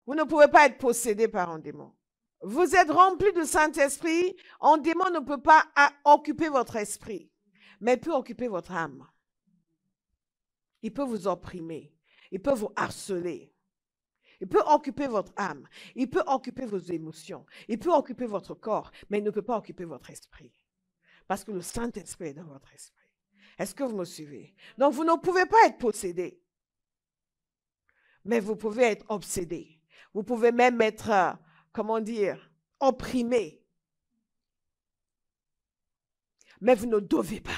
Vous ne pouvez pas être possédé par un démon. Vous êtes rempli du Saint-Esprit. Un démon ne peut pas occuper votre esprit, mais il peut occuper votre âme. Il peut vous opprimer. Il peut vous harceler. Il peut occuper votre âme. Il peut occuper vos émotions. Il peut occuper votre corps, mais il ne peut pas occuper votre esprit. Parce que le Saint-Esprit est dans votre esprit. Est-ce que vous me suivez? Donc, vous ne pouvez pas être possédé. Mais vous pouvez être obsédé. Vous pouvez même être, comment dire, opprimé. Mais vous ne devez pas.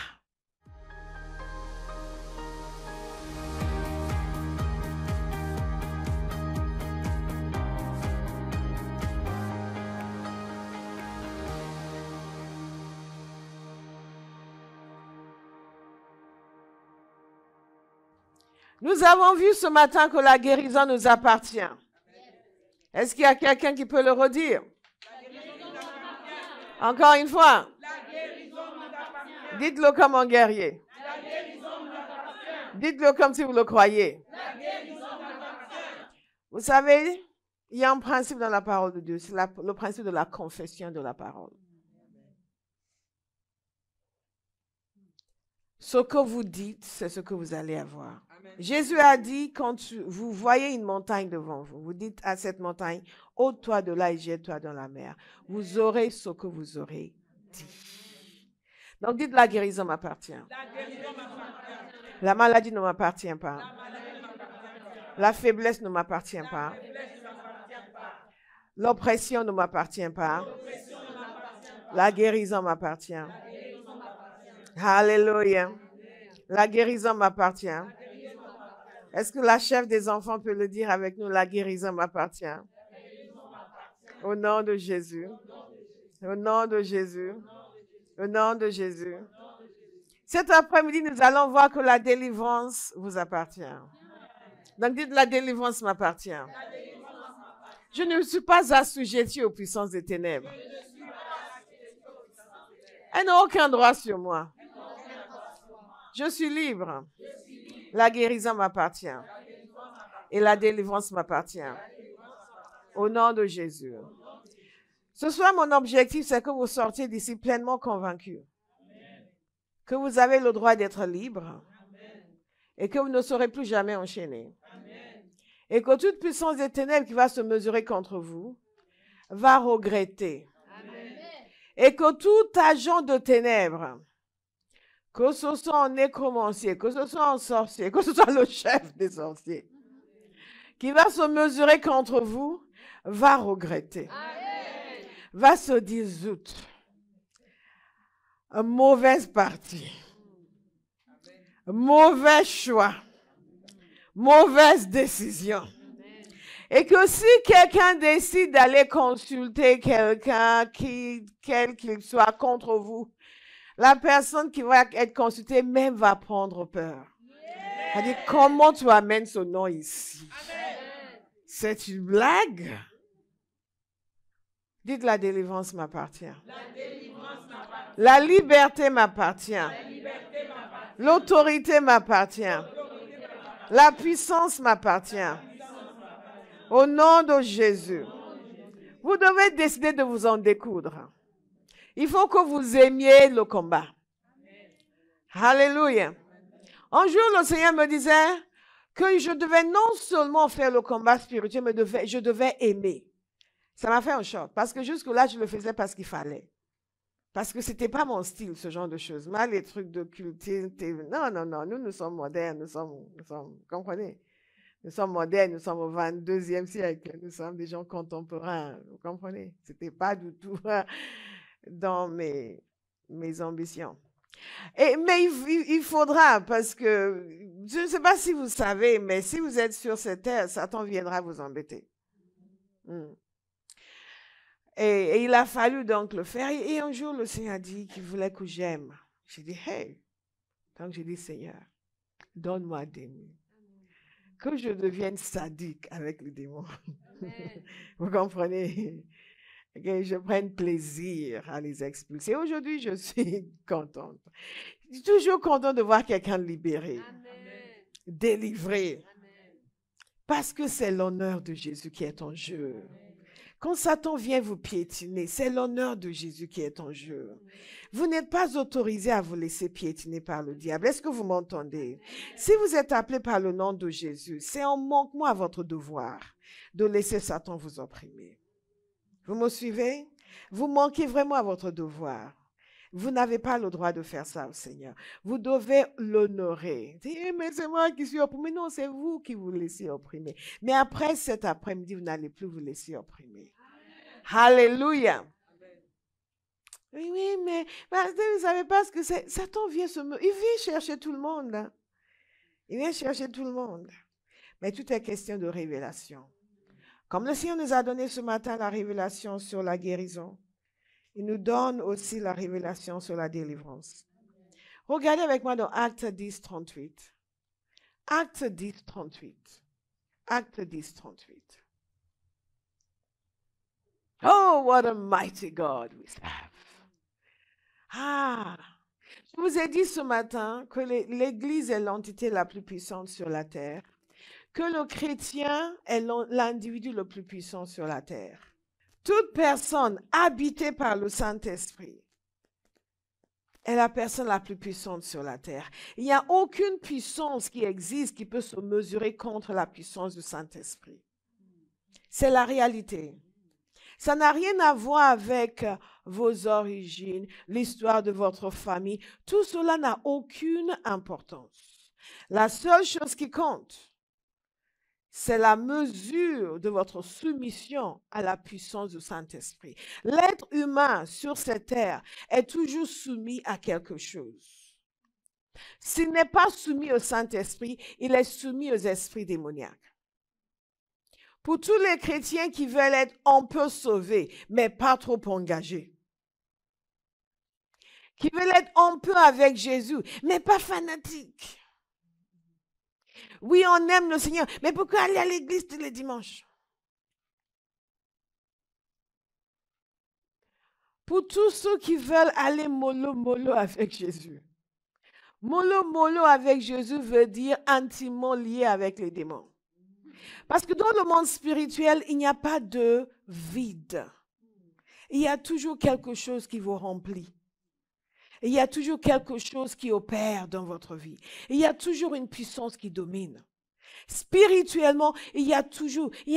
Nous avons vu ce matin que la guérison nous appartient. Est-ce qu'il y a quelqu'un qui peut le redire? Encore une fois. Dites-le comme un guerrier. Dites-le comme si vous le croyez. Vous savez, il y a un principe dans la parole de Dieu. C'est le principe de la confession de la parole. Ce que vous dites, c'est ce que vous allez avoir. Amen. Jésus a dit, quand vous voyez une montagne devant vous, vous dites à cette montagne, ôte-toi de là et jette-toi dans la mer. Vous aurez ce que vous aurez dit. Donc dites, la guérison m'appartient. La maladie ne m'appartient pas. La faiblesse ne m'appartient pas. L'oppression ne m'appartient pas. La guérison m'appartient. Alléluia. La guérison m'appartient. Est-ce que la chef des enfants peut le dire avec nous? La guérison m'appartient. Au nom de Jésus. Au nom de Jésus. Au nom de Jésus. Cet après-midi, nous allons voir que la délivrance vous appartient. Donc dites, la délivrance m'appartient. Je ne suis pas assujetti aux puissances des ténèbres. Elles n'ont aucun droit sur moi. Je suis libre. La guérison m'appartient. Et la délivrance m'appartient. Au nom de Jésus. Ce soir, mon objectif, c'est que vous sortiez d'ici pleinement convaincus. Que vous avez le droit d'être libre. Et que vous ne serez plus jamais enchaînés. Et que toute puissance des ténèbres qui va se mesurer contre vous va regretter. Et que tout agent de ténèbres, que ce soit un nécromancier, que ce soit un sorcier, que ce soit le chef des sorciers, qui va se mesurer contre vous, va regretter. Amen. Va se dire, zut, une mauvaise partie, mauvais choix, mauvaise décision. Et que si quelqu'un décide d'aller consulter quelqu'un, quel qu'il soit contre vous, la personne qui va être consultée même va prendre peur. Elle dit, comment tu amènes ce nom ici? C'est une blague? Dites, la délivrance m'appartient. La liberté m'appartient. L'autorité m'appartient. La puissance m'appartient. Au nom de Jésus. Vous devez décider de vous en découdre. Il faut que vous aimiez le combat. Alléluia. Un jour, le Seigneur me disait que je devais non seulement faire le combat spirituel, mais je devais aimer. Ça m'a fait un choc, parce que jusque-là, je le faisais parce qu'il fallait. Parce que ce n'était pas mon style, ce genre de choses. Moi, les trucs de cultisme, non, nous sommes modernes, nous sommes, comprenez? Nous sommes modernes, nous sommes au 22e siècle, nous sommes des gens contemporains, vous comprenez? Ce n'était pas du tout dans mes ambitions. Mais il faudra, parce que, je ne sais pas si vous savez, mais si vous êtes sur cette terre, Satan viendra vous embêter. Et il a fallu donc le faire. Et un jour, le Seigneur a dit qu'il voulait que j'aime. J'ai dit, hey, donc j'ai dit, Seigneur, donne-moi des nuits. Que je devienne sadique avec les démons. Vous comprenez? Que je prenne plaisir à les expulser. Aujourd'hui, je suis contente. Je suis toujours contente de voir quelqu'un libéré, délivré, Parce que c'est l'honneur de Jésus qui est en jeu. Quand Satan vient vous piétiner, c'est l'honneur de Jésus qui est en jeu. Vous n'êtes pas autorisé à vous laisser piétiner par le diable. Est-ce que vous m'entendez? Si vous êtes appelé par le nom de Jésus, c'est en manquement à votre devoir de laisser Satan vous opprimer. Vous me suivez? Vous manquez vraiment à votre devoir. Vous n'avez pas le droit de faire ça au Seigneur. Vous devez l'honorer. Mais c'est moi qui suis opprimé. Non, c'est vous qui vous laissez opprimer. Mais après cet après-midi, vous n'allez plus vous laisser opprimer. Alléluia. Oui, mais vous ne savez pas ce que c'est. Satan vient il vient chercher tout le monde. Hein. Il vient chercher tout le monde. Mais tout est question de révélation. Comme le Seigneur nous a donné ce matin la révélation sur la guérison, il nous donne aussi la révélation sur la délivrance. Regardez avec moi dans Acte 10, 38. Acte 10, 38. Acte 10, 38. Oh, what a mighty God we serve. Je vous ai dit ce matin que l'Église est l'entité la plus puissante sur la terre, que le chrétien est l'individu le plus puissant sur la terre. Toute personne habitée par le Saint-Esprit est la personne la plus puissante sur la terre. Il n'y a aucune puissance qui existe qui peut se mesurer contre la puissance du Saint-Esprit. C'est la réalité. Ça n'a rien à voir avec vos origines, l'histoire de votre famille. Tout cela n'a aucune importance. La seule chose qui compte, c'est la mesure de votre soumission à la puissance du Saint-Esprit. L'être humain sur cette terre est toujours soumis à quelque chose. S'il n'est pas soumis au Saint-Esprit, il est soumis aux esprits démoniaques. Pour tous les chrétiens qui veulent être un peu sauvés, mais pas trop engagés. Qui veulent être un peu avec Jésus, mais pas fanatiques. Oui, on aime le Seigneur, mais pourquoi aller à l'église tous les dimanches? Pour tous ceux qui veulent aller mollo avec Jésus. Mollo avec Jésus veut dire intimement lié avec les démons. Parce que dans le monde spirituel, il n'y a pas de vide. Il y a toujours quelque chose qui vous remplit. Il y a toujours quelque chose qui opère dans votre vie. Il y a toujours une puissance qui domine. Spirituellement, il n'y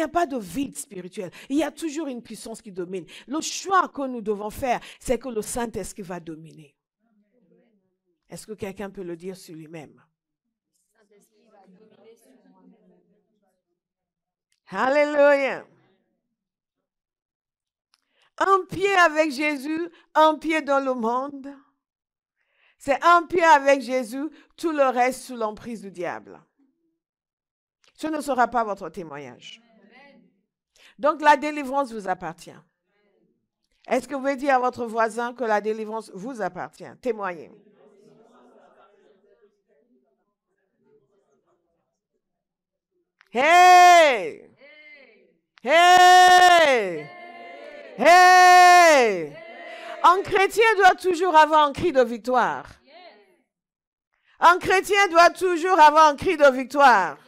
a pas de vide spirituel. Il y a toujours une puissance qui domine. Le choix que nous devons faire, c'est que le Saint-Esprit va dominer. Est-ce que quelqu'un peut le dire sur lui-même? Alléluia. Un pied avec Jésus, un pied dans le monde. C'est un pied avec Jésus, tout le reste sous l'emprise du diable. Ce ne sera pas votre témoignage. Donc la délivrance vous appartient. Est-ce que vous pouvez dire à votre voisin que la délivrance vous appartient? Témoignez. Hey! Hey! Hey! Un chrétien doit toujours avoir un cri de victoire. Un chrétien doit toujours avoir un cri de victoire.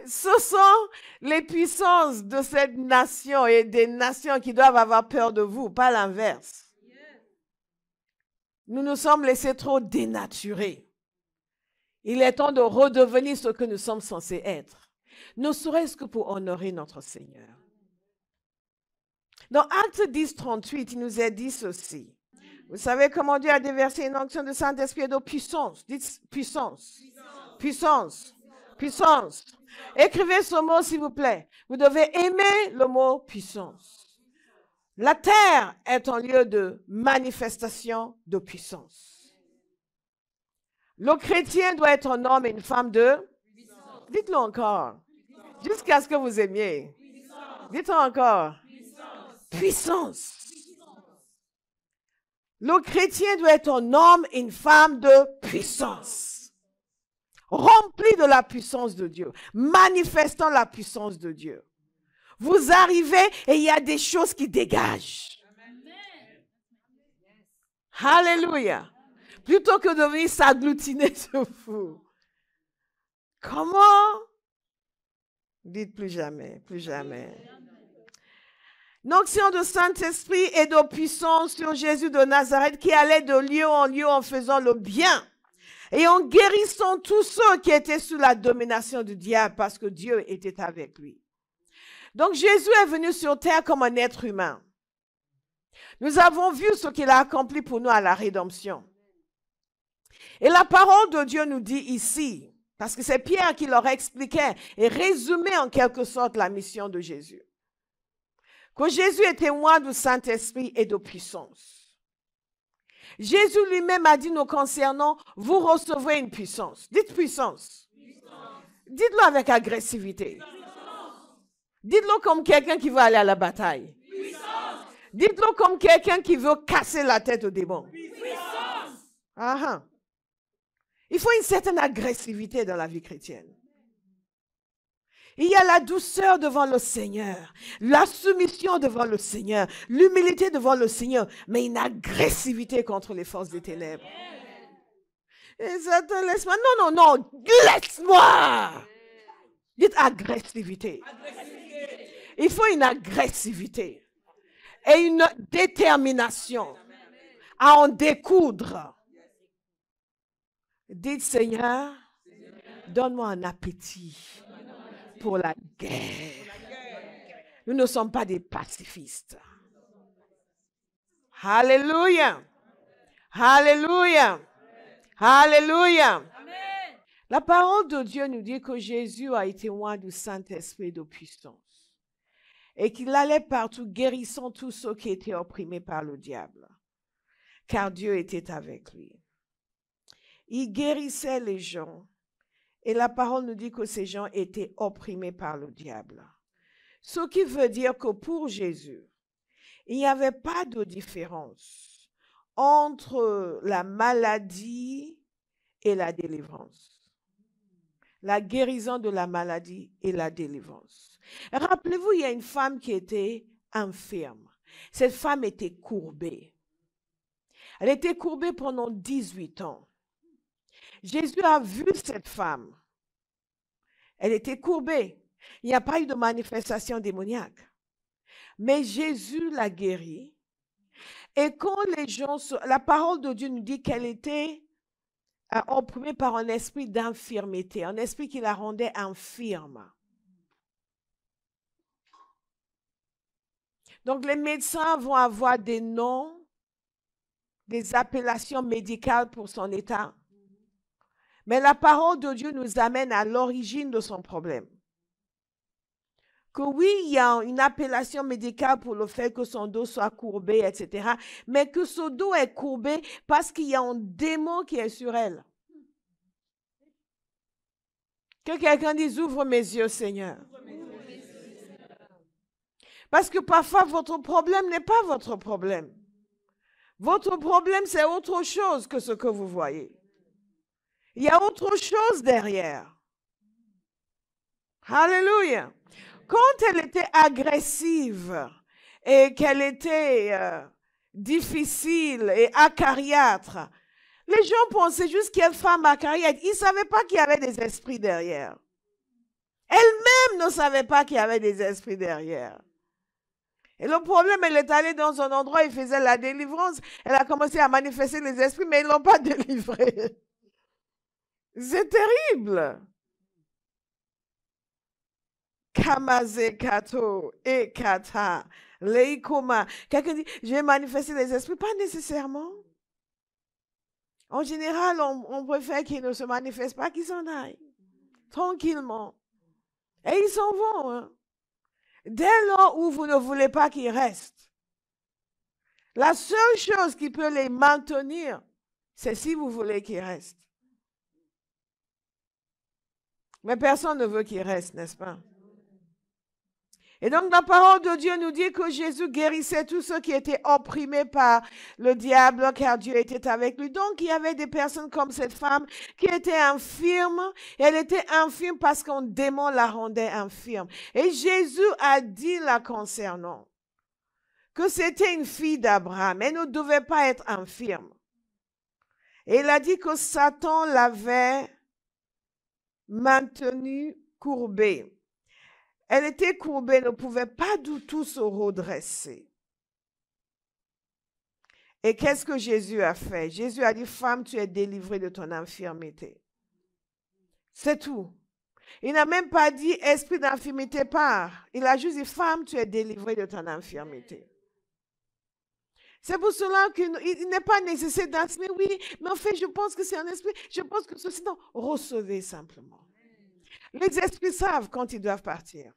Ce sont les puissances de cette nation et des nations qui doivent avoir peur de vous, pas l'inverse. Nous nous sommes laissés trop dénaturer. Il est temps de redevenir ce que nous sommes censés être. Ne serait-ce que pour honorer notre Seigneur. Dans Acte 10, 38, il nous est dit ceci. Vous savez comment Dieu a déversé une onction de Saint-Esprit et de puissance. Dites puissance. Puissance. Puissance. Écrivez ce mot, s'il vous plaît. Vous devez aimer le mot puissance. La terre est un lieu de manifestation de puissance. Le chrétien doit être un homme et une femme de puissance. Dites-le encore. Jusqu'à ce que vous aimiez. Dites-le encore. Puissance. Le chrétien doit être un homme et une femme de puissance. Rempli de la puissance de Dieu. Manifestant la puissance de Dieu. Vous arrivez et il y a des choses qui dégagent. Alléluia. Plutôt que de venir s'agglutiner sur vous. Comment Dites plus jamais, plus jamais. L'onction du Saint-Esprit et de puissance sur Jésus de Nazareth qui allait de lieu en lieu en faisant le bien et en guérissant tous ceux qui étaient sous la domination du diable parce que Dieu était avec lui. Donc Jésus est venu sur terre comme un être humain. Nous avons vu ce qu'il a accompli pour nous à la rédemption. Et la parole de Dieu nous dit ici, parce que c'est Pierre qui leur expliquait et résumait en quelque sorte la mission de Jésus, que Jésus est témoin du Saint-Esprit et de puissance. Jésus lui-même a dit nous concernant, vous recevrez une puissance. Dites puissance. Dites-le avec agressivité. Dites-le comme quelqu'un qui veut aller à la bataille. Dites-le comme quelqu'un qui veut casser la tête au démon. Il faut une certaine agressivité dans la vie chrétienne. Il y a la douceur devant le Seigneur, la soumission devant le Seigneur, l'humilité devant le Seigneur, mais une agressivité contre les forces des ténèbres. Et Satan, laisse-moi. Non, non, non, laisse-moi. Dites agressivité. Il faut une agressivité et une détermination à en découdre. Dites, Seigneur, donne-moi un appétit pour la guerre. Nous ne sommes pas des pacifistes. Alléluia. Alléluia. Alléluia. La parole de Dieu nous dit que Jésus a été témoin du Saint-Esprit de puissance et qu'il allait partout guérissant tous ceux qui étaient opprimés par le diable, car Dieu était avec lui. Il guérissait les gens et la parole nous dit que ces gens étaient opprimés par le diable. Ce qui veut dire que pour Jésus, il n'y avait pas de différence entre la maladie et la délivrance. La guérison de la maladie et la délivrance. Rappelez-vous, il y a une femme qui était infirme. Cette femme était courbée. Elle était courbée pendant 18 ans. Jésus a vu cette femme. Elle était courbée. Il n'y a pas eu de manifestation démoniaque. Mais Jésus l'a guérie. Et quand les gens... La parole de Dieu nous dit qu'elle était opprimée par un esprit d'infirmité, un esprit qui la rendait infirme. Donc les médecins vont avoir des noms, des appellations médicales pour son état. Mais la parole de Dieu nous amène à l'origine de son problème. Que oui, il y a une appellation médicale pour le fait que son dos soit courbé, etc. Mais que ce dos est courbé parce qu'il y a un démon qui est sur elle. Que quelqu'un dise, ouvre mes yeux, Seigneur. Parce que parfois, votre problème n'est pas votre problème. Votre problème, c'est autre chose que ce que vous voyez. Il y a autre chose derrière. Alléluia. Quand elle était agressive et qu'elle était difficile et acariâtre, les gens pensaient juste qu'elle femme acariâtre. Ils ne savaient pas qu'il y avait des esprits derrière. Elle-même ne savait pas qu'il y avait des esprits derrière. Et le problème, elle est allée dans un endroit où il faisait la délivrance. Elle a commencé à manifester les esprits, mais ils ne l'ont pas délivrée. C'est terrible. Kamaze kato et kata leikoma. Quelqu'un dit, je vais manifester les esprits. Pas nécessairement. En général, on préfère qu'ils ne se manifestent pas, qu'ils s'en aillent. Tranquillement. Et ils s'en vont. Hein. Dès lors où vous ne voulez pas qu'ils restent, la seule chose qui peut les maintenir, c'est si vous voulez qu'ils restent. Mais personne ne veut qu'ils restent, n'est-ce pas? Et donc, la parole de Dieu nous dit que Jésus guérissait tous ceux qui étaient opprimés par le diable, car Dieu était avec lui. Donc, il y avait des personnes comme cette femme qui était infirme. Et elle était infirme parce qu'un démon la rendait infirme. Et Jésus a dit la concernant que c'était une fille d'Abraham. Elle ne devait pas être infirme. Et il a dit que Satan l'avait maintenue courbée. Elle était courbée, ne pouvait pas du tout se redresser. Et qu'est-ce que Jésus a fait? Jésus a dit, femme, tu es délivrée de ton infirmité. C'est tout. Il n'a même pas dit, esprit d'infirmité part. Il a juste dit, femme, tu es délivrée de ton infirmité. C'est pour cela qu'il n'est pas nécessaire d'enseigner, oui, mais en fait, je pense que c'est un esprit, je pense que ceci, non, recevez simplement. Les esprits savent quand ils doivent partir.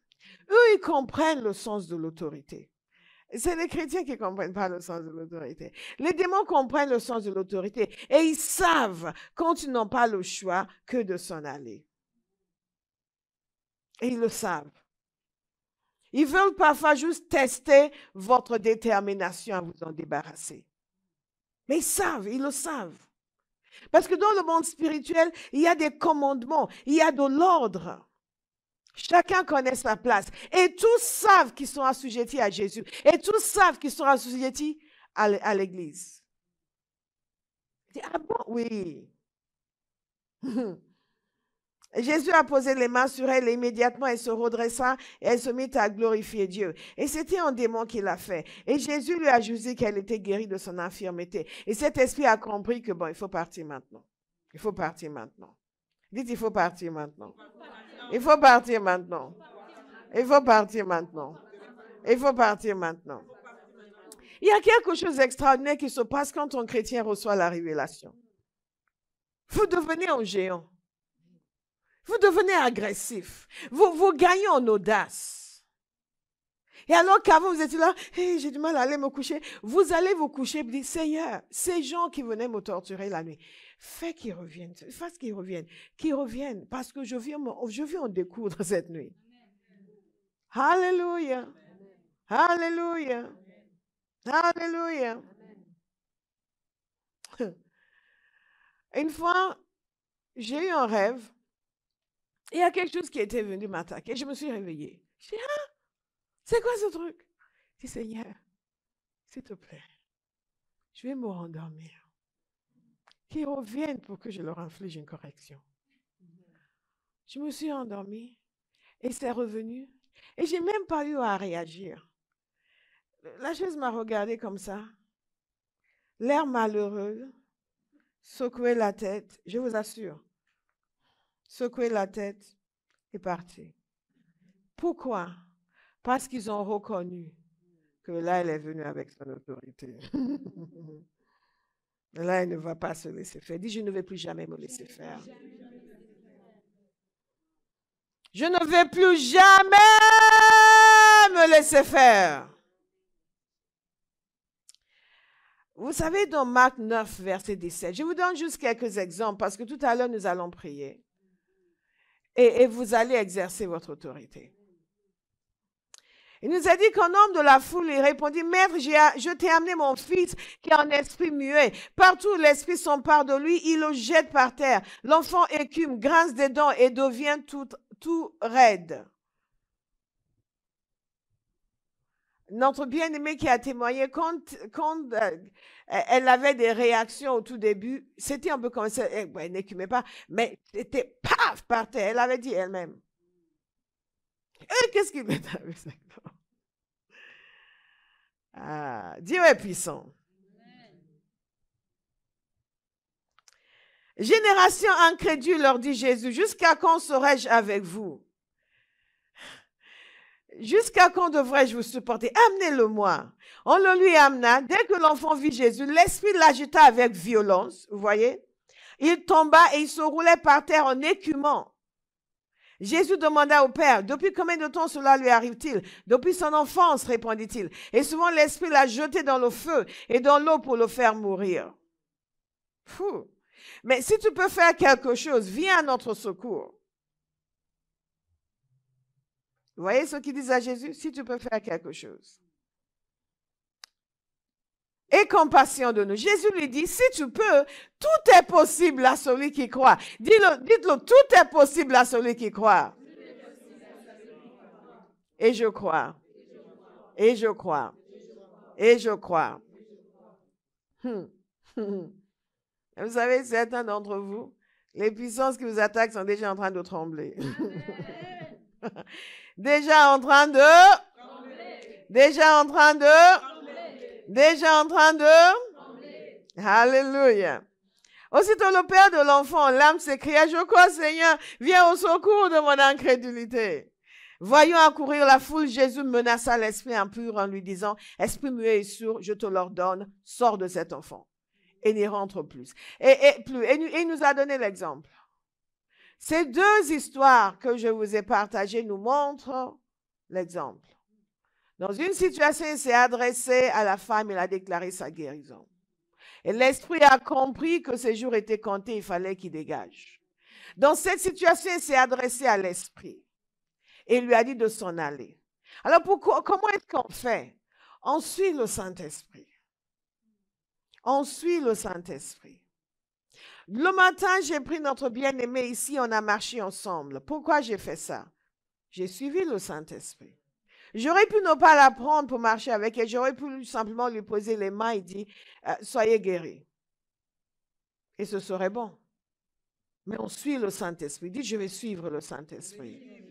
Eux, ils comprennent le sens de l'autorité. C'est les chrétiens qui ne comprennent pas le sens de l'autorité. Les démons comprennent le sens de l'autorité et ils savent quand ils n'ont pas le choix que de s'en aller. Et ils le savent. Ils veulent parfois juste tester votre détermination à vous en débarrasser. Mais ils le savent. Parce que dans le monde spirituel, il y a des commandements, il y a de l'ordre. Chacun connaît sa place. Et tous savent qu'ils sont assujettis à Jésus. Et tous savent qu'ils sont assujettis à l'Église. Ah bon? Oui. Jésus a posé les mains sur elle et immédiatement elle se redressa et elle se mit à glorifier Dieu. Et c'était un démon qui l'a fait. Et Jésus lui a jugé qu'elle était guérie de son infirmité. Et cet esprit a compris que bon, il faut partir maintenant. Il faut partir maintenant. Dites, il faut partir maintenant. Il faut partir maintenant. Il faut partir maintenant. Il faut partir maintenant. Il y a quelque chose d'extraordinaire qui se passe quand un chrétien reçoit la révélation. Vous devenez un géant. Vous devenez agressif. Vous gagnez en audace. Et alors qu'avant vous étiez là, hey, j'ai du mal à aller me coucher. Vous allez vous coucher et vous dites, Seigneur, ces gens qui venaient me torturer la nuit, fais qu'ils reviennent. Fasse qu'ils reviennent. Parce que je viens en découdre cette nuit. Alléluia. Alléluia. Alléluia. Une fois, j'ai eu un rêve. Il y a quelque chose qui était venu m'attaquer. Je me suis réveillée. Je dis, ah, c'est quoi ce truc? Je dis, Seigneur, s'il te plaît, je vais me rendormir. Qu'ils reviennent pour que je leur inflige une correction. Je me suis endormie et c'est revenu. Et je n'ai même pas eu à réagir. La chose m'a regardée comme ça. L'air malheureux, secouer la tête, je vous assure. Secouer la tête et partir. Pourquoi? Parce qu'ils ont reconnu que là, elle est venue avec son autorité. Là, elle ne va pas se laisser faire. Dis, je ne vais plus jamais me laisser faire. Je ne vais plus jamais me laisser faire. Vous savez, dans Marc 9, verset 17, je vous donne juste quelques exemples parce que tout à l'heure, nous allons prier. Et vous allez exercer votre autorité. Il nous a dit qu'un homme de la foule lui répondit, Maître, je t'ai amené mon fils qui est un esprit muet. Partout où l'esprit s'empare de lui, il le jette par terre. L'enfant écume, grince des dents et devient tout raide. Notre bien-aimée qui a témoigné, quand elle avait des réactions au tout début, c'était un peu comme ça, elle n'écumait pas, mais c'était paf par terre, elle avait dit elle-même. Et qu'est-ce qui m'est arrivé? Ah, Dieu est puissant. Génération incrédule, leur dit Jésus, jusqu'à quand serai-je avec vous? Jusqu'à quand devrais-je vous supporter? Amenez-le-moi. On le lui amena. Dès que l'enfant vit Jésus, l'esprit l'agita avec violence. Vous voyez? Il tomba et il se roulait par terre en écumant. Jésus demanda au Père, depuis combien de temps cela lui arrive-t-il? Depuis son enfance, répondit-il. Et souvent l'esprit l'a jeté dans le feu et dans l'eau pour le faire mourir. Fou. Mais si tu peux faire quelque chose, viens à notre secours. Vous voyez ce qu'ils disent à Jésus? Si tu peux faire quelque chose. Aie compassion de nous. Jésus lui dit, si tu peux, tout est possible à celui qui croit. Dites-le, tout est possible à celui qui croit. Et je crois. Et je crois. Et je crois. Vous savez, certains d'entre vous, les puissances qui vous attaquent sont déjà en train de trembler. Déjà en train de... Déjà en train de... Déjà en train de... Alléluia. Aussitôt le père de l'enfant, l'âme s'écria, je crois Seigneur, viens au secours de mon incrédulité. Voyant accourir la foule, Jésus menaça l'esprit impur en lui disant, esprit muet et sourd, je te l'ordonne, sors de cet enfant et n'y rentre plus. Et il nous a donné l'exemple. Ces deux histoires que je vous ai partagées nous montrent l'exemple. Dans une situation, il s'est adressé à la femme, il a déclaré sa guérison. Et l'esprit a compris que ses jours étaient comptés, il fallait qu'il dégage. Dans cette situation, il s'est adressé à l'esprit et il lui a dit de s'en aller. Alors, comment est-ce qu'on fait? On suit le Saint-Esprit. On suit le Saint-Esprit. Le matin, j'ai pris notre bien-aimé ici, on a marché ensemble. Pourquoi j'ai fait ça? J'ai suivi le Saint-Esprit. J'aurais pu ne pas la prendre pour marcher avec elle. J'aurais pu simplement lui poser les mains et dire, soyez guéris. Et ce serait bon. Mais on suit le Saint-Esprit. Dites, je vais suivre le Saint-Esprit.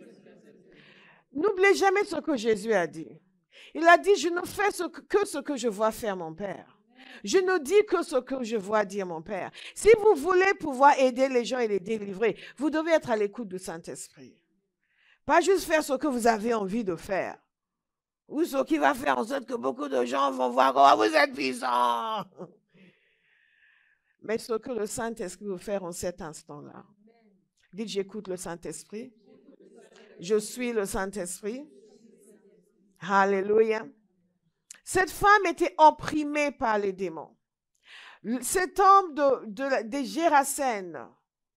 N'oubliez jamais ce que Jésus a dit. Il a dit, je ne fais que ce que je vois faire mon Père. Je ne dis que ce que je vois dire mon Père. Si vous voulez pouvoir aider les gens et les délivrer, vous devez être à l'écoute du Saint-Esprit. Pas juste faire ce que vous avez envie de faire. Ou ce qui va faire en sorte que beaucoup de gens vont voir comment vous êtes puissants. Mais ce que le Saint-Esprit veut faire en cet instant-là. Dites, j'écoute le Saint-Esprit. Je suis le Saint-Esprit. Alléluia. Cette femme était opprimée par les démons. Cet homme des Gérasènes,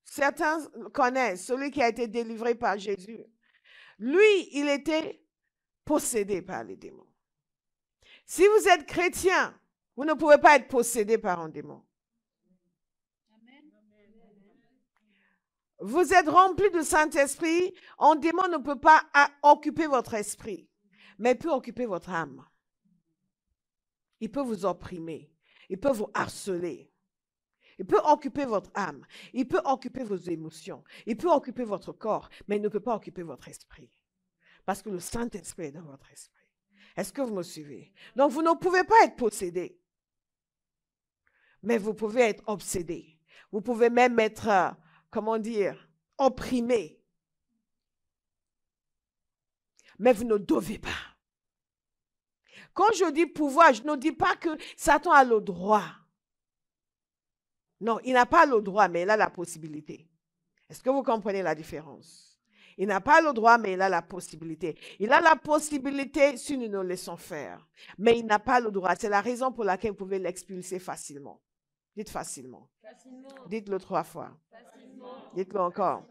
certains connaissent, celui qui a été délivré par Jésus. Lui, il était possédé par les démons. Si vous êtes chrétien, vous ne pouvez pas être possédé par un démon. Vous êtes rempli du Saint-Esprit, un démon ne peut pas occuper votre esprit, mais il peut occuper votre âme. Il peut vous opprimer, il peut vous harceler, il peut occuper votre âme, il peut occuper vos émotions, il peut occuper votre corps, mais il ne peut pas occuper votre esprit. Parce que le Saint-Esprit est dans votre esprit. Est-ce que vous me suivez? Donc vous ne pouvez pas être possédé, mais vous pouvez être obsédé. Vous pouvez même être... comment dire, opprimé. Mais vous ne devez pas. Quand je dis pouvoir, je ne dis pas que Satan a le droit. Non, il n'a pas le droit, mais il a la possibilité. Est-ce que vous comprenez la différence? Il n'a pas le droit, mais il a la possibilité. Il a la possibilité si nous nous laissons faire. Mais il n'a pas le droit. C'est la raison pour laquelle vous pouvez l'expulser facilement. Dites facilement. Dites-le 3 fois. Dites-le encore.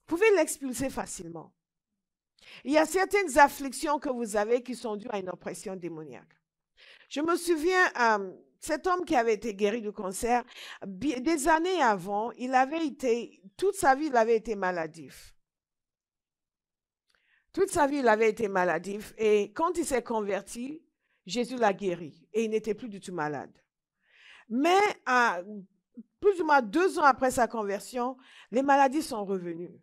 Vous pouvez l'expulser facilement. Il y a certaines afflictions que vous avez qui sont dues à une oppression démoniaque. Je me souviens, cet homme qui avait été guéri du cancer, des années avant, toute sa vie, il avait été maladif. Toute sa vie, il avait été maladif. Et quand il s'est converti, Jésus l'a guéri. Et il n'était plus du tout malade. Mais plus ou moins 2 ans après sa conversion, les maladies sont revenues.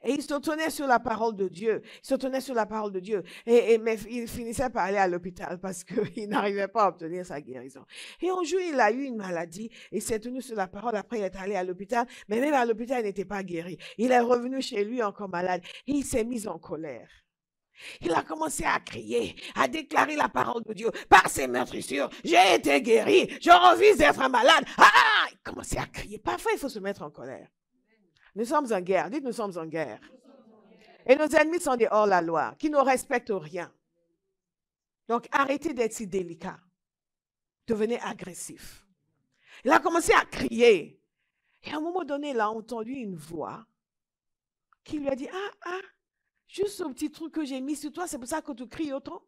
Et il se tenait sur la parole de Dieu. Il se tenait sur la parole de Dieu. Mais il finissait par aller à l'hôpital parce qu'il n'arrivait pas à obtenir sa guérison. Et un jour, il a eu une maladie. Il s'est tenu sur la parole. Après, il est allé à l'hôpital. Mais même à l'hôpital, il n'était pas guéri. Il est revenu chez lui encore malade. Et il s'est mis en colère. Il a commencé à crier, à déclarer la parole de Dieu. Par ses meurtrissures, j'ai été guéri. Je refuse d'être malade. Ah! Il commençait à crier. Parfois, il faut se mettre en colère. Nous sommes en guerre. Dites, nous sommes en guerre. Et nos ennemis sont des hors-la-loi, qui ne respectent rien. Donc, arrêtez d'être si délicat. Devenez agressif. Il a commencé à crier. Et à un moment donné, il a entendu une voix qui lui a dit, juste ce petit truc que j'ai mis sur toi, c'est pour ça que tu cries autant.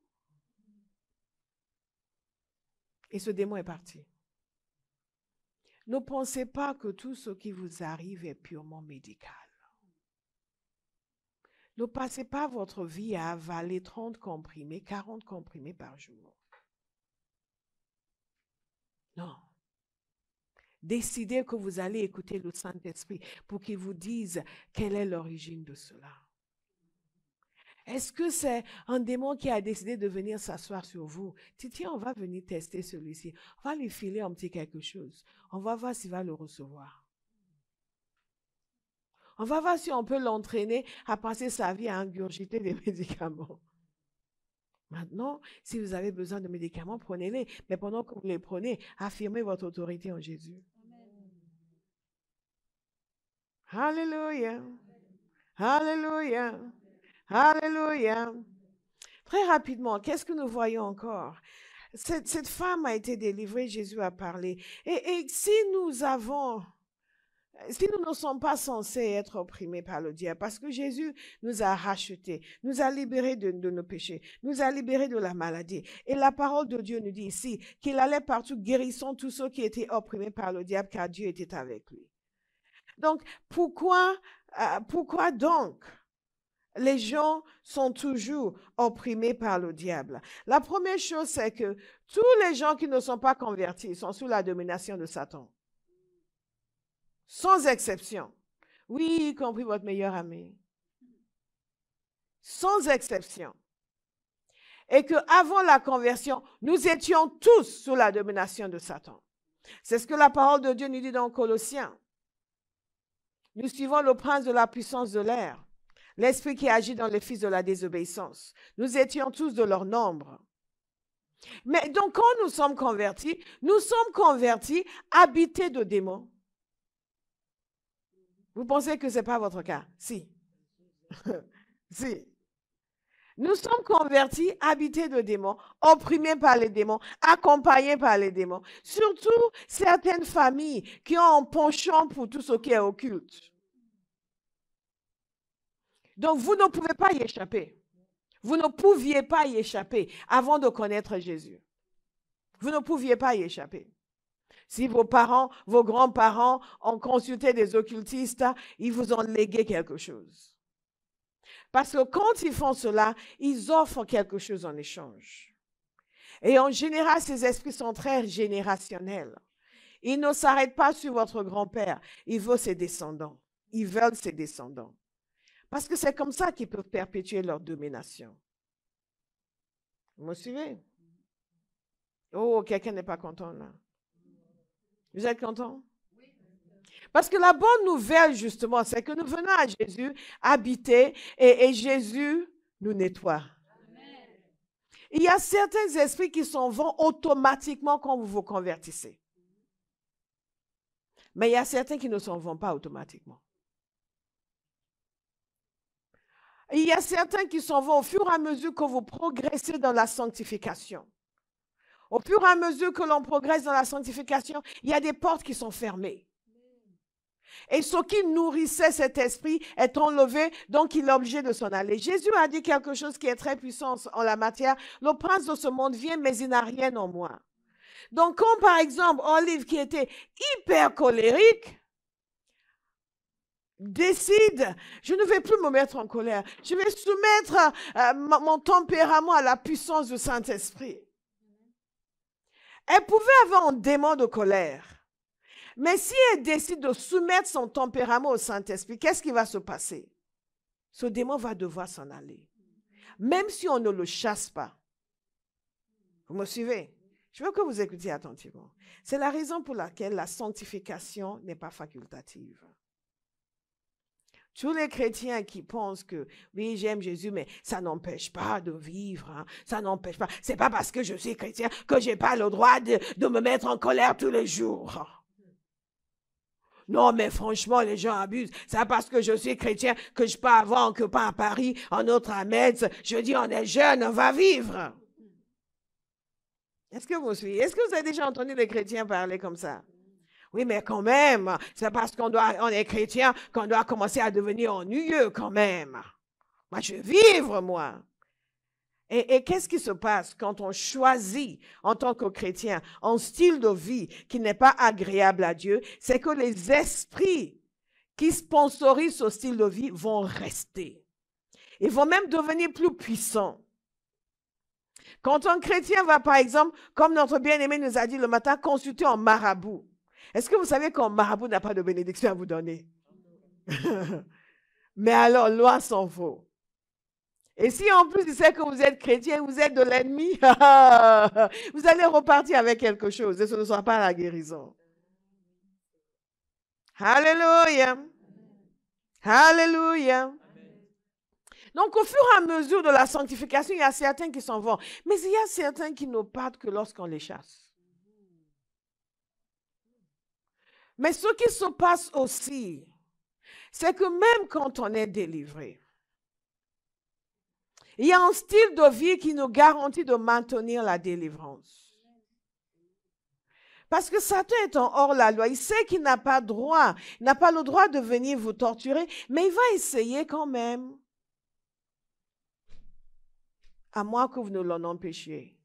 Et ce démon est parti. Ne pensez pas que tout ce qui vous arrive est purement médical. Ne passez pas votre vie à avaler 30 comprimés, 40 comprimés par jour. Non. Décidez que vous allez écouter le Saint-Esprit pour qu'il vous dise quelle est l'origine de cela. Est-ce que c'est un démon qui a décidé de venir s'asseoir sur vous? Tiens, on va venir tester celui-ci. On va lui filer un petit quelque chose. On va voir s'il va le recevoir. On va voir si on peut l'entraîner à passer sa vie à ingurgiter des médicaments. Maintenant, si vous avez besoin de médicaments, prenez-les. Mais pendant que vous les prenez, affirmez votre autorité en Jésus. Alléluia. Alléluia. Alléluia. Très rapidement, qu'est-ce que nous voyons encore? Cette femme a été délivrée, Jésus a parlé. Et si nous ne sommes pas censés être opprimés par le diable, parce que Jésus nous a rachetés, nous a libérés de nos péchés, nous a libérés de la maladie. Et la parole de Dieu nous dit ici qu'il allait partout guérissant tous ceux qui étaient opprimés par le diable, car Dieu était avec lui. Donc, pourquoi donc les gens sont toujours opprimés par le diable? La première chose, c'est que tous les gens qui ne sont pas convertis sont sous la domination de Satan. Sans exception. Oui, y compris votre meilleur ami. Sans exception. Et qu'avant la conversion, nous étions tous sous la domination de Satan. C'est ce que la parole de Dieu nous dit dans Colossiens. Nous suivons le prince de la puissance de l'air, l'esprit qui agit dans les fils de la désobéissance. Nous étions tous de leur nombre. Mais donc, quand nous sommes convertis habités de démons. Vous pensez que ce n'est pas votre cas? Si. Si. Nous sommes convertis, habités de démons, opprimés par les démons, accompagnés par les démons. Surtout certaines familles qui ont un penchant pour tout ce qui est occulte. Donc, vous ne pouvez pas y échapper. Vous ne pouviez pas y échapper avant de connaître Jésus. Vous ne pouviez pas y échapper. Si vos parents, vos grands-parents ont consulté des occultistes, ils vous ont légué quelque chose. Parce que quand ils font cela, ils offrent quelque chose en échange. Et en général, ces esprits sont très générationnels. Ils ne s'arrêtent pas sur votre grand-père. Ils veulent ses descendants. Ils veulent ses descendants. Parce que c'est comme ça qu'ils peuvent perpétuer leur domination. Vous me suivez? Oh, quelqu'un n'est pas content là. Vous êtes content? Parce que la bonne nouvelle, justement, c'est que nous venons à Jésus habiter et Jésus nous nettoie. Amen. Il y a certains esprits qui s'en vont automatiquement quand vous vous convertissez. Mais il y a certains qui ne s'en vont pas automatiquement. Il y a certains qui s'en vont au fur et à mesure que vous progressez dans la sanctification. Au fur et à mesure que l'on progresse dans la sanctification, il y a des portes qui sont fermées. Et ce qui nourrissait cet esprit est enlevé, donc il est obligé de s'en aller. Jésus a dit quelque chose qui est très puissant en la matière. Le prince de ce monde vient, mais il n'a rien en moi. Donc, quand par exemple, Olive, qui était hyper colérique, décide, je ne vais plus me mettre en colère. Je vais soumettre mon tempérament à la puissance du Saint-Esprit. Elle pouvait avoir un démon de colère. Mais si elle décide de soumettre son tempérament au Saint-Esprit, qu'est-ce qui va se passer? Ce démon va devoir s'en aller. Même si on ne le chasse pas. Vous me suivez? Je veux que vous écoutiez attentivement. C'est la raison pour laquelle la sanctification n'est pas facultative. Tous les chrétiens qui pensent que, oui, j'aime Jésus, mais ça n'empêche pas de vivre. Hein, ça n'empêche pas. C'est pas parce que je suis chrétien que j'ai pas le droit de me mettre en colère tous les jours. Non, mais franchement, les gens abusent. C'est parce que je suis chrétien que je peux avoir un copain à Paris, un autre à Metz. Je dis, on est jeune, on va vivre. Est-ce que vous suivez? Est-ce que vous avez déjà entendu les chrétiens parler comme ça? Oui, mais quand même, c'est parce qu'on est chrétien qu'on doit commencer à devenir ennuyeux quand même. Moi, je veux vivre, moi. Et qu'est-ce qui se passe quand on choisit, en tant que chrétien, un style de vie qui n'est pas agréable à Dieu? C'est que les esprits qui sponsorisent ce style de vie vont rester. Ils vont même devenir plus puissants. Quand un chrétien va, par exemple, comme notre bien-aimé nous a dit le matin, consulter un marabout. Est-ce que vous savez qu'un marabout n'a pas de bénédiction à vous donner? Mais alors, loin s'en faut. Et si en plus il sait que vous êtes chrétien, vous êtes de l'ennemi, vous allez repartir avec quelque chose et ce ne sera pas la guérison. Alléluia. Alléluia. Donc, au fur et à mesure de la sanctification, il y a certains qui s'en vont. Mais il y a certains qui ne partent que lorsqu'on les chasse. Mais ce qui se passe aussi, c'est que même quand on est délivré, il y a un style de vie qui nous garantit de maintenir la délivrance. Parce que Satan est en hors-la-loi. Il sait qu'il n'a pas droit, il n'a pas le droit de venir vous torturer, mais il va essayer quand même. À moins que vous ne l'en empêchiez.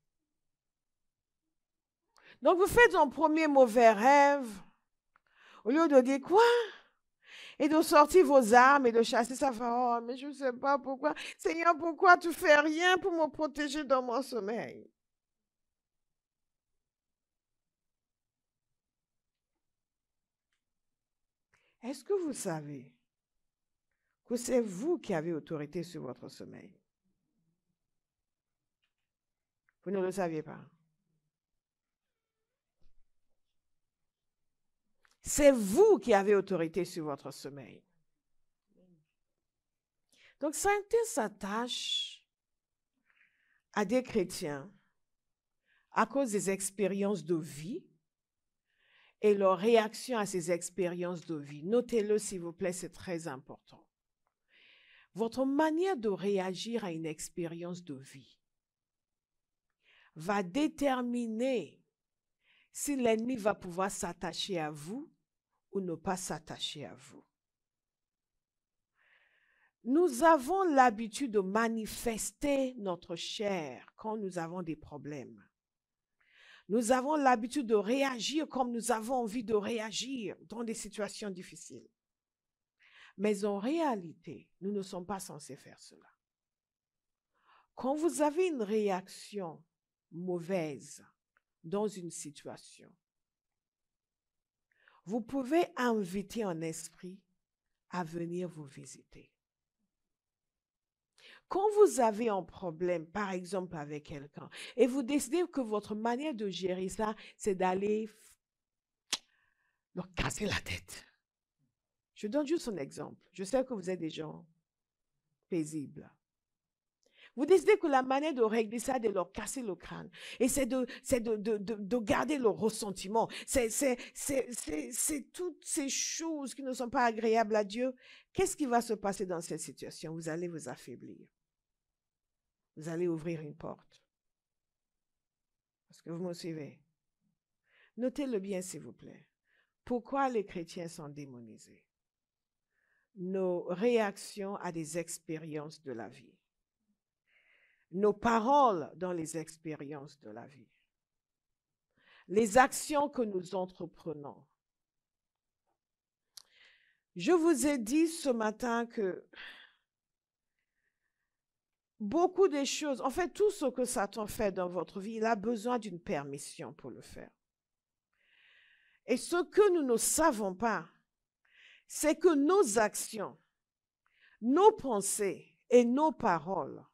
Donc, vous faites un premier mauvais rêve. Au lieu de dire quoi? Et de sortir vos armes et de chasser ça. Oh, mais je ne sais pas pourquoi. Seigneur, pourquoi tu ne fais rien pour me protéger dans mon sommeil? Est-ce que vous savez que c'est vous qui avez autorité sur votre sommeil? Vous ne le saviez pas. C'est vous qui avez autorité sur votre sommeil. Donc, Satan s'attache à des chrétiens à cause des expériences de vie et leur réaction à ces expériences de vie. Notez-le, s'il vous plaît, c'est très important. Votre manière de réagir à une expérience de vie va déterminer si l'ennemi va pouvoir s'attacher à vous ou ne pas s'attacher à vous. Nous avons l'habitude de manifester notre chair quand nous avons des problèmes. Nous avons l'habitude de réagir comme nous avons envie de réagir dans des situations difficiles. Mais en réalité, nous ne sommes pas censés faire cela. Quand vous avez une réaction mauvaise dans une situation, vous pouvez inviter un esprit à venir vous visiter. Quand vous avez un problème, par exemple avec quelqu'un, et vous décidez que votre manière de gérer ça, c'est d'aller leur casser la tête. Je donne juste un exemple. Je sais que vous êtes des gens paisibles. Vous décidez que la manière de régler ça, c'est de leur casser le crâne. Et c'est de garder le ressentiment. C'est toutes ces choses qui ne sont pas agréables à Dieu. Qu'est-ce qui va se passer dans cette situation? Vous allez vous affaiblir. Vous allez ouvrir une porte. Est-ce que vous me suivez? Notez-le bien, s'il vous plaît. Pourquoi les chrétiens sont démonisés? Nos réactions à des expériences de la vie. Nos paroles dans les expériences de la vie. Les actions que nous entreprenons. Je vous ai dit ce matin que beaucoup des choses, en fait, tout ce que Satan fait dans votre vie, il a besoin d'une permission pour le faire. Et ce que nous ne savons pas, c'est que nos actions, nos pensées et nos paroles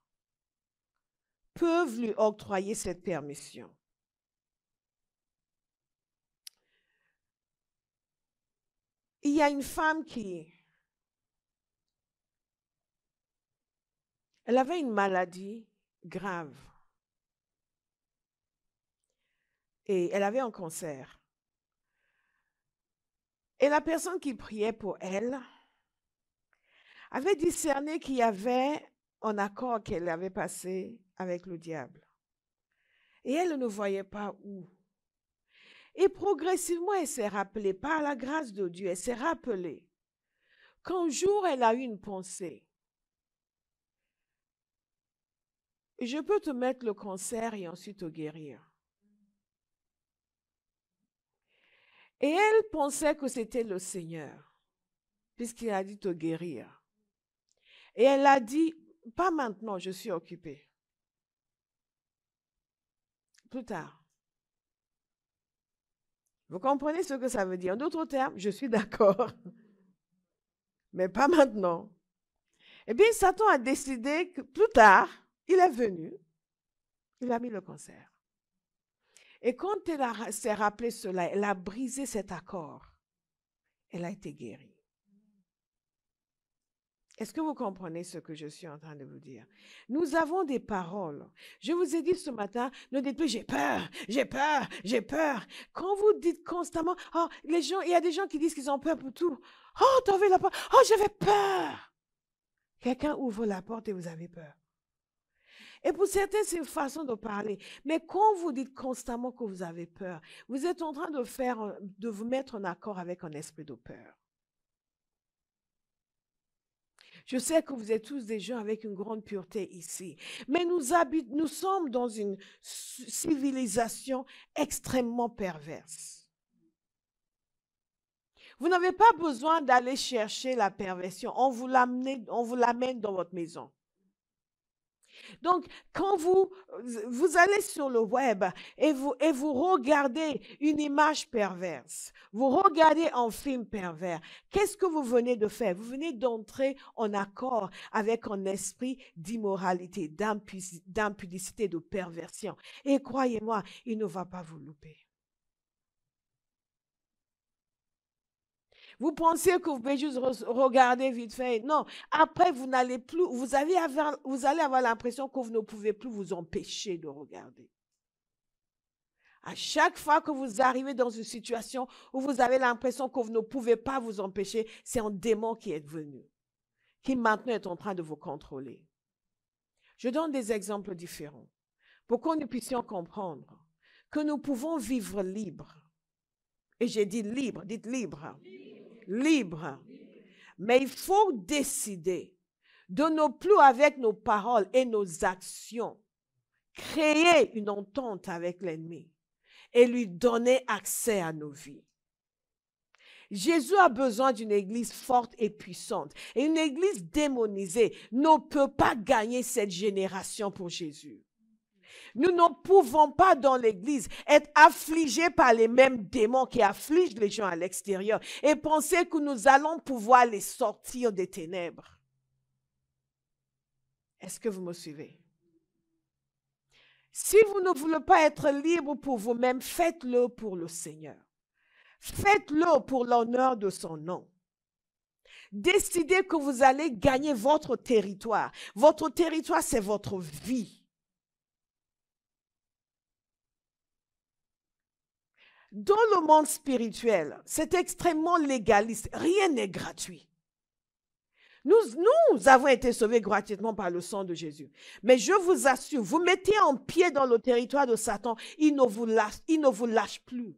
peuvent lui octroyer cette permission. Il y a une femme elle avait une maladie grave et elle avait un cancer. Et la personne qui priait pour elle avait discerné qu'il y avait un accord qu'elle avait passé avec le diable. Et elle ne voyait pas où. Et progressivement, elle s'est rappelée, par la grâce de Dieu, elle s'est rappelée qu'un jour, elle a eu une pensée. Je peux te mettre le cancer et ensuite te guérir. Et elle pensait que c'était le Seigneur, puisqu'il a dit te guérir. Et elle a dit, pas maintenant, je suis occupée. Plus tard. Vous comprenez ce que ça veut dire? En d'autres termes, je suis d'accord, mais pas maintenant. Eh bien, Satan a décidé que plus tard, il est venu, il a mis le cancer. Et quand elle s'est rappelé cela, elle a brisé cet accord. Elle a été guérie. Est-ce que vous comprenez ce que je suis en train de vous dire? Nous avons des paroles. Je vous ai dit ce matin, ne dites plus j'ai peur, j'ai peur, j'ai peur. Quand vous dites constamment, oh, les gens, il y a des gens qui disent qu'ils ont peur pour tout. Oh, t'as vu la porte? Oh, j'avais peur. Quelqu'un ouvre la porte et vous avez peur. Et pour certains, c'est une façon de parler. Mais quand vous dites constamment que vous avez peur, vous êtes en train de vous mettre en accord avec un esprit de peur. Je sais que vous êtes tous des gens avec une grande pureté ici, mais nous sommes dans une civilisation extrêmement perverse. Vous n'avez pas besoin d'aller chercher la perversion, on vous l'amène dans votre maison. Donc, quand vous allez sur le web et vous regardez une image perverse, vous regardez un film pervers, qu'est-ce que vous venez de faire? Vous venez d'entrer en accord avec un esprit d'immoralité, d'impudicité, de perversion. Et croyez-moi, il ne va pas vous louper. Vous pensez que vous pouvez juste regarder vite fait. Non, après, vous n'allez plus, vous allez avoir l'impression que vous ne pouvez plus vous empêcher de regarder. À chaque fois que vous arrivez dans une situation où vous avez l'impression que vous ne pouvez pas vous empêcher, c'est un démon qui est venu, qui maintenant est en train de vous contrôler. Je donne des exemples différents pour que nous puissions comprendre que nous pouvons vivre libre. Et j'ai dit libre, dites libre. Libre. Mais il faut décider de ne plus avec nos paroles et nos actions créer une entente avec l'ennemi et lui donner accès à nos vies. Jésus a besoin d'une église forte et puissante. Et une église démonisée ne peut pas gagner cette génération pour Jésus. Nous ne pouvons pas dans l'église être affligés par les mêmes démons qui affligent les gens à l'extérieur et penser que nous allons pouvoir les sortir des ténèbres. Est-ce que vous me suivez? Si vous ne voulez pas être libre pour vous-même, faites-le pour le Seigneur. Faites-le pour l'honneur de son nom. Décidez que vous allez gagner votre territoire. Votre territoire, c'est votre vie. Dans le monde spirituel, c'est extrêmement légaliste. Rien n'est gratuit. Nous avons été sauvés gratuitement par le sang de Jésus. Mais je vous assure, vous mettez un pied dans le territoire de Satan, il ne vous lâche plus.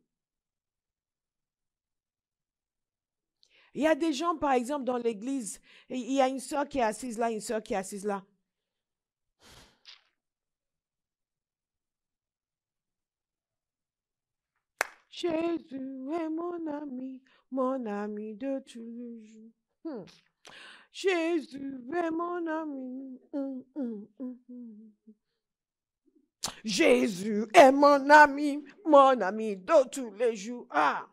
Il y a des gens, par exemple, dans l'église, il y a une sœur qui est assise là, une sœur qui est assise là. Jésus est mon ami de tous les jours. Jésus est mon ami. Jésus est mon ami de tous les jours. Ah!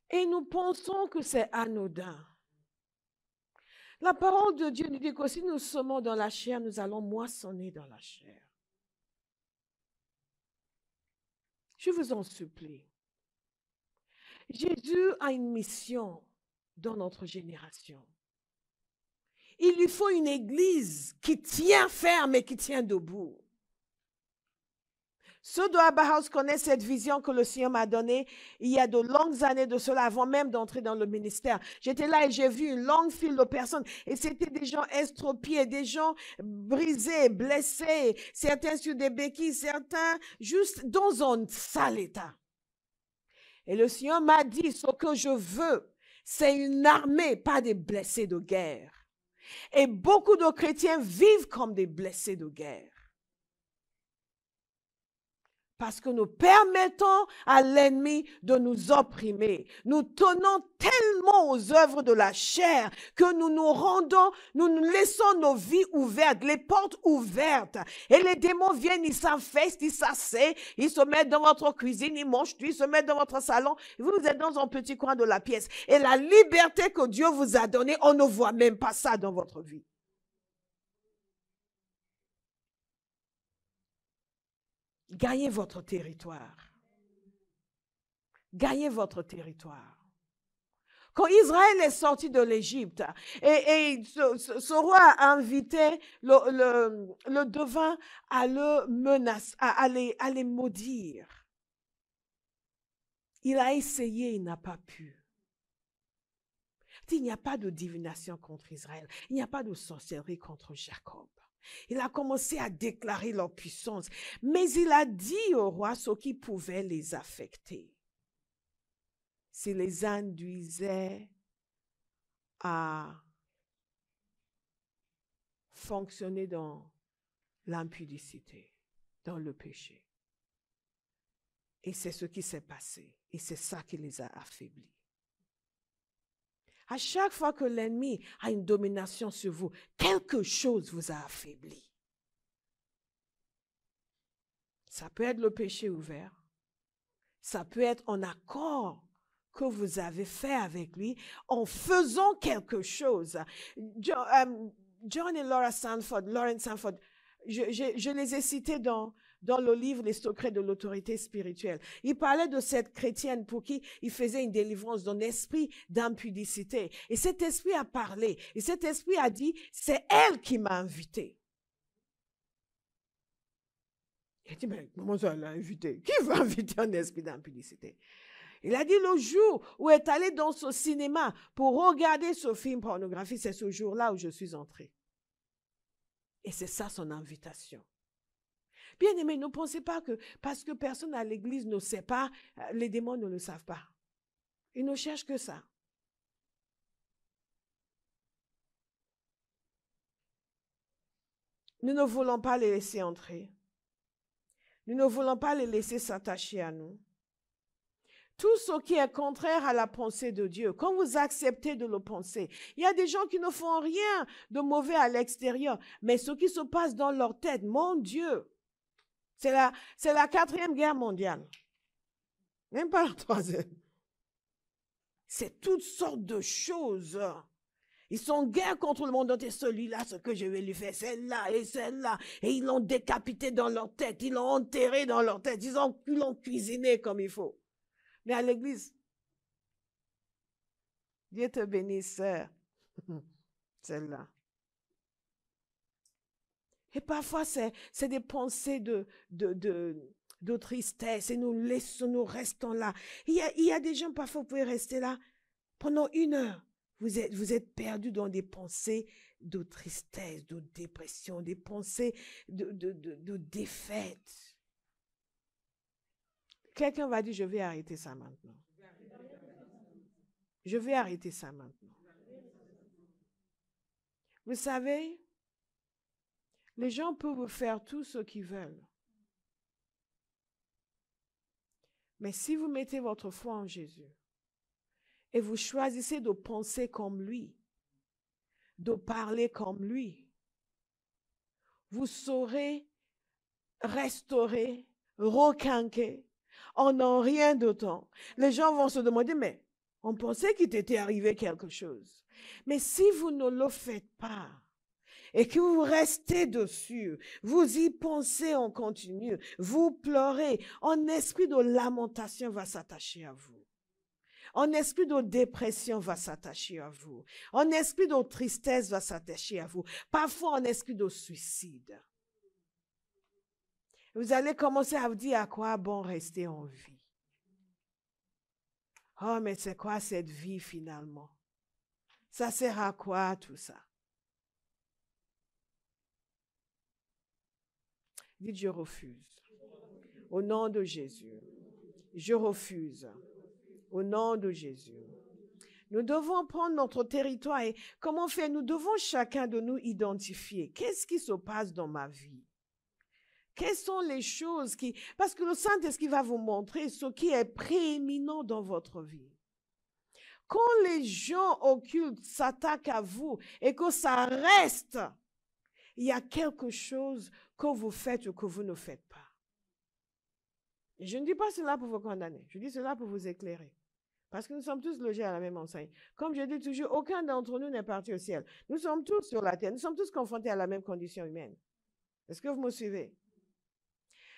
Et nous pensons que c'est anodin. La parole de Dieu nous dit que si nous semons dans la chair, nous allons moissonner dans la chair. Je vous en supplie. Jésus a une mission dans notre génération. Il lui faut une église qui tient ferme et qui tient debout. Ceux de Abba House connaissent cette vision que le Seigneur m'a donnée il y a de longues années de cela, avant même d'entrer dans le ministère. J'étais là et j'ai vu une longue file de personnes et c'était des gens estropiés, des gens brisés, blessés, certains sur des béquilles, certains juste dans un sale état. Et le Seigneur m'a dit, ce que je veux, c'est une armée, pas des blessés de guerre. Et beaucoup de chrétiens vivent comme des blessés de guerre. Parce que nous permettons à l'ennemi de nous opprimer. Nous tenons tellement aux œuvres de la chair que nous laissons nos vies ouvertes, les portes ouvertes. Et les démons viennent, ils s'infestent, ils s'asseyent, ils se mettent dans votre cuisine, ils mangent tout, ils se mettent dans votre salon. Vous êtes dans un petit coin de la pièce. Et la liberté que Dieu vous a donnée, on ne voit même pas ça dans votre vie. Gagnez votre territoire. Gagnez votre territoire. Quand Israël est sorti de l'Égypte et ce roi a invité le devin à le menacer, à les maudire. Il a essayé, il n'a pas pu. Il n'y a pas de divination contre Israël. Il n'y a pas de sorcellerie contre Jacob. Il a commencé à déclarer leur puissance. Mais il a dit au roi ce qui pouvait les affecter. S'il les induisait à fonctionner dans l'impudicité, dans le péché. Et c'est ce qui s'est passé. Et c'est ça qui les a affaiblis. À chaque fois que l'ennemi a une domination sur vous, quelque chose vous a affaibli. Ça peut être le péché ouvert. Ça peut être en accord que vous avez fait avec lui en faisant quelque chose. John et Lawrence Sanford, je les ai cités dans le livre Les secrets de l'autorité spirituelle. Il parlait de cette chrétienne pour qui il faisait une délivrance d'un esprit d'impudicité. Et cet esprit a parlé. Et cet esprit a dit, c'est elle qui m'a invité. Il a dit, mais comment ça l'a invité? Qui va inviter un esprit d'impudicité? Il a dit le jour où elle est allée dans ce cinéma pour regarder ce film pornographique, c'est ce jour-là où je suis entrée. Et c'est ça son invitation. Bien aimé, ne pensez pas que parce que personne à l'église ne sait pas, les démons ne le savent pas. Ils ne cherchent que ça. Nous ne voulons pas les laisser entrer. Nous ne voulons pas les laisser s'attacher à nous. Tout ce qui est contraire à la pensée de Dieu, quand vous acceptez de le penser, il y a des gens qui ne font rien de mauvais à l'extérieur, mais ce qui se passe dans leur tête, mon Dieu, c'est la 4e guerre mondiale. Même pas la 3e. C'est toutes sortes de choses. Ils sont en guerre contre le monde entier. Celui-là, ce que je vais lui faire, celle-là et celle-là. Et ils l'ont décapité dans leur tête. Ils l'ont enterré dans leur tête. Ils l'ont cuisiné comme il faut. Mais à l'église, Dieu te bénisse, sœur. Celle-là. Et parfois, c'est des pensées de tristesse et nous restons là. Il y a des gens, parfois, vous pouvez rester là pendant 1 heure. Vous êtes perdu dans des pensées de tristesse, de dépression, des pensées de défaite. Quelqu'un va dire, je vais arrêter ça maintenant. Je vais arrêter ça maintenant. Vous savez, les gens peuvent faire tout ce qu'ils veulent. Mais si vous mettez votre foi en Jésus et vous choisissez de penser comme lui, de parler comme lui, vous saurez restaurer, requinquer en n'en rien de temps. Les gens vont se demander, mais on pensait qu'il t'était arrivé quelque chose. Mais si vous ne le faites pas, et que vous restez dessus, vous y pensez en continu, vous pleurez, un esprit de lamentation va s'attacher à vous. Un esprit de dépression va s'attacher à vous. Un esprit de tristesse va s'attacher à vous. Parfois, un esprit de suicide. Vous allez commencer à vous dire à quoi bon rester en vie. Oh, mais c'est quoi cette vie finalement? Ça sert à quoi tout ça? Dites, je refuse. Au nom de Jésus. Je refuse. Au nom de Jésus. Nous devons prendre notre territoire et comment faire? Nous devons chacun de nous identifier. Qu'est-ce qui se passe dans ma vie? Quelles sont les choses qui... Parce que le Saint-Esprit va vous montrer ce qui est prééminent dans votre vie. Quand les gens occultes s'attaquent à vous et que ça reste, il y a quelque chose que vous faites ou que vous ne faites pas. Et je ne dis pas cela pour vous condamner, je dis cela pour vous éclairer. Parce que nous sommes tous logés à la même enseigne. Comme je dis toujours, aucun d'entre nous n'est parti au ciel. Nous sommes tous sur la terre, nous sommes tous confrontés à la même condition humaine. Est-ce que vous me suivez?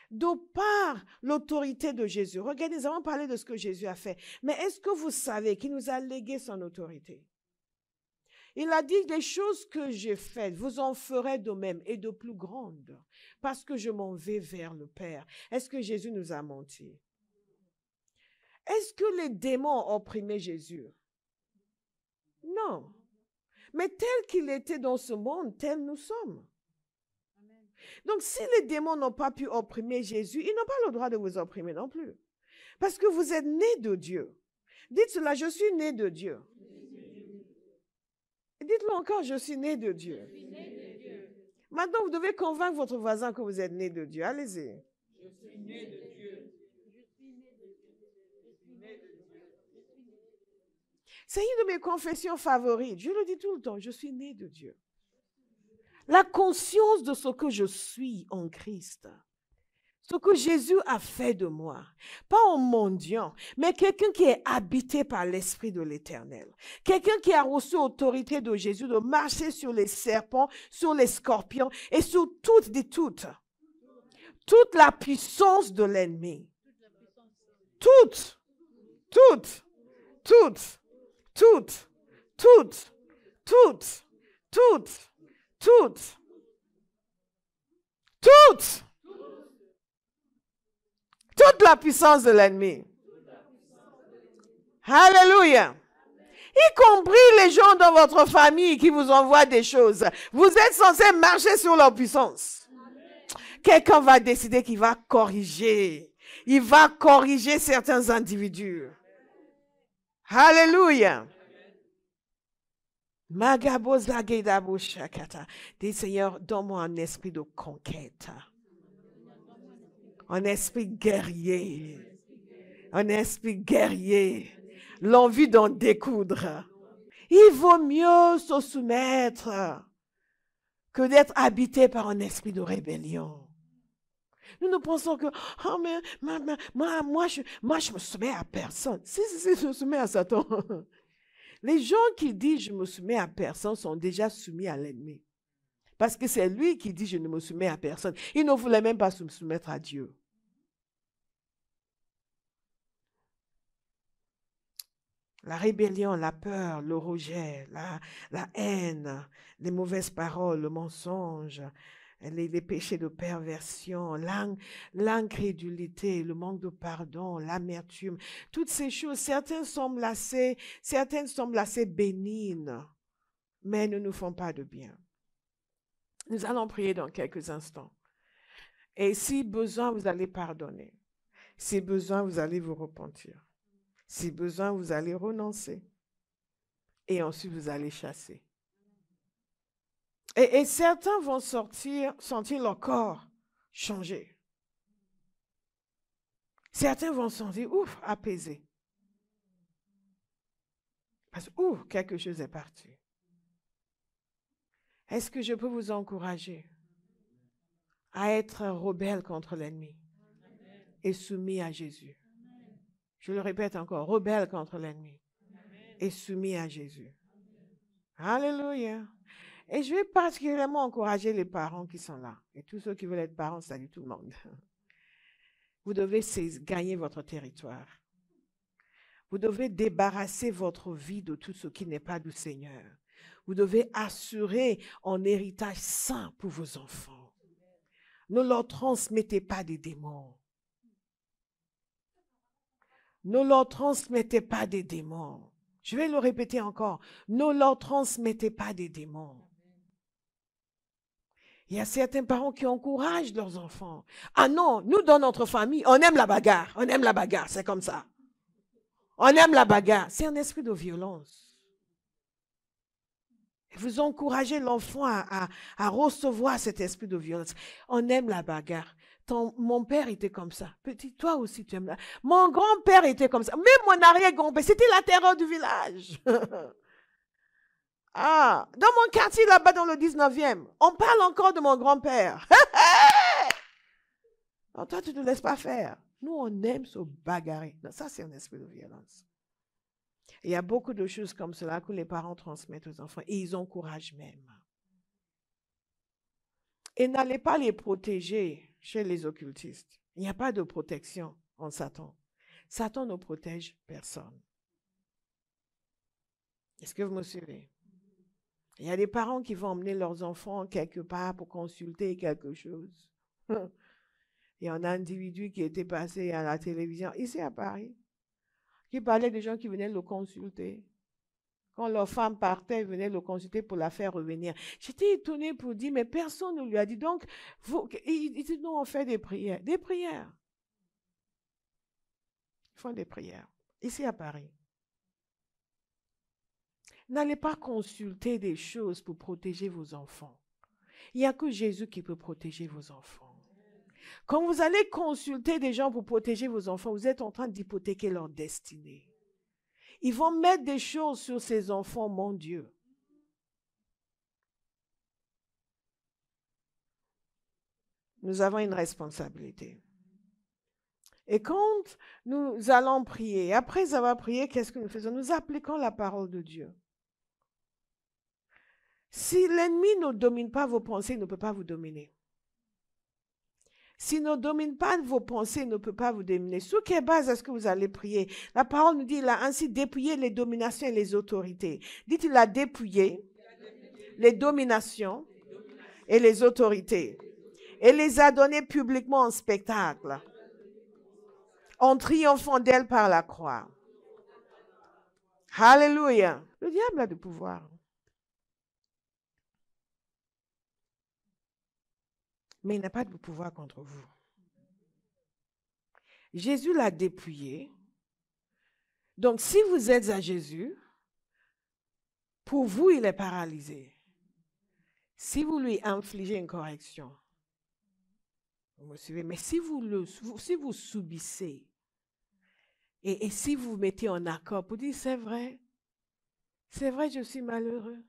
De par l'autorité de Jésus, regardez, nous avons parlé de ce que Jésus a fait, mais est-ce que vous savez qu'il nous a légué son autorité? Il a dit, les choses que j'ai faites, vous en ferez de même et de plus grandes, parce que je m'en vais vers le Père. Est-ce que Jésus nous a menti? Est-ce que les démons ont opprimé Jésus? Non. Mais tel qu'il était dans ce monde, tel nous sommes. Donc, si les démons n'ont pas pu opprimer Jésus, ils n'ont pas le droit de vous opprimer non plus. Parce que vous êtes nés de Dieu. Dites cela, je suis né de Dieu. Dites-le encore, je suis né de Dieu. Maintenant, vous devez convaincre votre voisin que vous êtes né de Dieu. Allez-y. Je suis né de Dieu. C'est une de mes confessions favorites. Je le dis tout le temps, je suis né de Dieu. La conscience de ce que je suis en Christ. Ce que Jésus a fait de moi. Pas en mendiant, mais quelqu'un qui est habité par l'Esprit de l'Éternel. Quelqu'un qui a reçu l'autorité de Jésus de marcher sur les serpents, sur les scorpions et sur toute la puissance de l'ennemi. Toute. Toute la puissance de l'ennemi. Alléluia. Y compris les gens dans votre famille qui vous envoient des choses. Vous êtes censés marcher sur leur puissance. Quelqu'un va décider qu'il va corriger. Il va corriger certains individus. Alléluia. Dis Seigneur, donne-moi un esprit de conquête. Un esprit guerrier. Un esprit guerrier. L'envie d'en découdre. Il vaut mieux se soumettre que d'être habité par un esprit de rébellion. Nous nous pensons que, oh, mais, moi, je me soumets à personne. Si, je me soumets à Satan. Les gens qui disent je me soumets à personne sont déjà soumis à l'ennemi. Parce que c'est lui qui dit je ne me soumets à personne. Il ne voulait même pas se soumettre à Dieu. La rébellion, la peur, le rejet, la haine, les mauvaises paroles, le mensonge, les péchés de perversion, l'incrédulité, le manque de pardon, l'amertume, toutes ces choses, certaines semblent assez bénignes, mais ne nous font pas de bien. Nous allons prier dans quelques instants. Et si besoin, vous allez pardonner. Si besoin, vous allez vous repentir. Si besoin, vous allez renoncer. Et ensuite, vous allez chasser. Et certains vont sentir leur corps changer. Certains vont sentir, ouf, apaisés. Parce que, quelque chose est parti. Est-ce que je peux vous encourager à être rebelle contre l'ennemi et soumis à Jésus? Je le répète encore, rebelle contre l'ennemi et soumis à Jésus. Alléluia. Et je vais particulièrement encourager les parents qui sont là. Et tous ceux qui veulent être parents, salut tout le monde. Vous devez gagner votre territoire. Vous devez débarrasser votre vie de tout ce qui n'est pas du Seigneur. Vous devez assurer un héritage saint pour vos enfants. Ne leur transmettez pas des démons. Ne leur transmettez pas des démons. Je vais le répéter encore. Ne leur transmettez pas des démons. Il y a certains parents qui encouragent leurs enfants. Ah non, nous dans notre famille, on aime la bagarre. On aime la bagarre, c'est comme ça. On aime la bagarre. C'est un esprit de violence. Vous encouragez l'enfant à recevoir cet esprit de violence. On aime la bagarre. Mon père était comme ça. Petit, toi aussi tu aimes la... Mon grand-père était comme ça. Même mon arrière-grand-père, c'était la terreur du village. Ah, dans mon quartier là-bas dans le 19e, on parle encore de mon grand-père. Alors toi, tu ne te laisses pas faire. Nous, on aime se bagarrer. Non, ça, c'est un esprit de violence. Il y a beaucoup de choses comme cela que les parents transmettent aux enfants et ils encouragent même. Et n'allez pas les protéger chez les occultistes. Il n'y a pas de protection en Satan. Satan ne protège personne. Est-ce que vous me suivez? Il y a des parents qui vont emmener leurs enfants quelque part pour consulter quelque chose. Il y a un individu qui était passé à la télévision, ici à Paris, qui parlait des gens qui venaient le consulter. Quand leur femme partait, ils venaient le consulter pour la faire revenir. J'étais étonnée pour dire, mais personne ne lui a dit. Donc, il dit, non, on fait des prières. Des prières. Ils font des prières. Ici à Paris. N'allez pas consulter des choses pour protéger vos enfants. Il n'y a que Jésus qui peut protéger vos enfants. Quand vous allez consulter des gens pour protéger vos enfants, vous êtes en train d'hypothéquer leur destinée. Ils vont mettre des choses sur ces enfants, mon Dieu. Nous avons une responsabilité. Et quand nous allons prier, après avoir prié, qu'est-ce que nous faisons? Nous appliquons la parole de Dieu. Si l'ennemi ne domine pas vos pensées, il ne peut pas vous dominer. S'il ne domine pas vos pensées, il ne peut pas vous dominer. Sur quelle base est-ce que vous allez prier? La parole nous dit, il a ainsi dépouillé les dominations et les autorités. Dites, il a dépouillé les dominations et les autorités et les a données publiquement en spectacle, en triomphant d'elles par la croix. Alléluia. Le diable a du pouvoir. Mais il n'a pas de pouvoir contre vous. Jésus l'a dépouillé. Donc, si vous êtes à Jésus, pour vous, il est paralysé. Si vous lui infligez une correction, vous me suivez, mais si vous subissez, et si vous mettez en accord pour dire, c'est vrai, je suis malheureux.